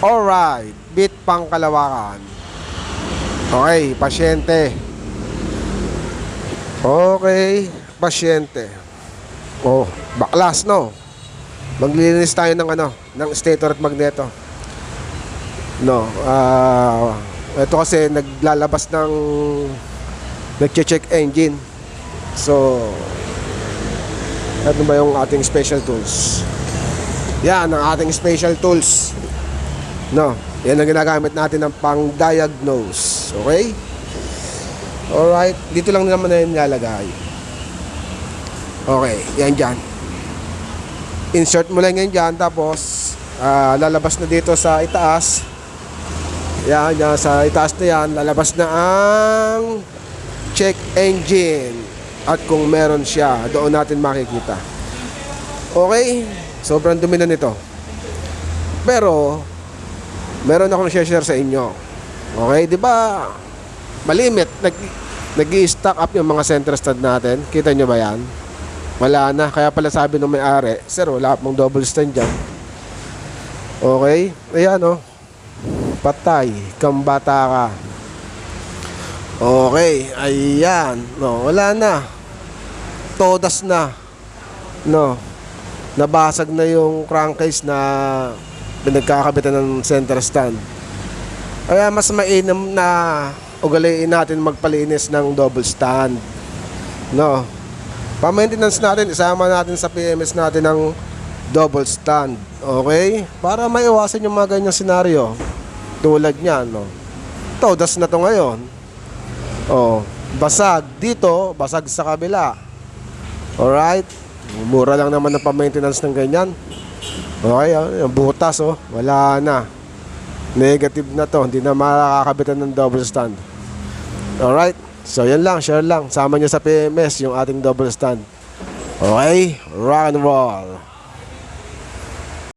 Alright, bit pang Kalawakan. Okay, pasyente. Okay, pasyente. Oh, baklas no. Maglilinis tayo ng ng stator at magneto. No, ito kasi naglalabas ng nagche-check engine. So, ano ba yung ating special tools? Yan ang ating special tools. No, yan ang ginagamit natin ng pang-diagnose. Okay? Alright, dito lang naman na yung nilalagay. Okay, yan dyan. Insert mo lang yan dyan. Tapos, lalabas na dito sa itaas. Yan, yan, sa itaas na yan. Lalabas na ang check engine. At kung meron siya, doon natin makikita. Okay? Sobrang dumi na nito. Pero meron akong share sa inyo. Okay, di ba? Malimit, nag-i-stack up yung mga center stand natin. Kita nyo ba yan? Wala na. Kaya pala sabi ng may-ari, sir, wala mong double stand dyan. Okay? Ayan, oh. Patay. Kambata ka. Okay. Ayan. No, wala na. Todas na. No. Nabasag na yung crankcase na pinagkakabitan ng center stand. Kaya mas mainam na ugaliin natin magpalinis ng double stand. No. Pa-maintenance natin, isama natin sa PMS natin ng double stand. Okay? Para maiwasan yung mga ganyang senaryo. Tulad niyan, no. Todas na to ngayon. Oh, basag dito, basag sa kabila. Alright? Mura lang naman ang pa-maintenance ng ganyan. Okay, yung butas, oh, wala na. Negative na to, hindi na makakabitan ng double stand. Alright, so yan lang, share lang. Sama nyo sa PMS yung ating double stand. Okay, rock and roll.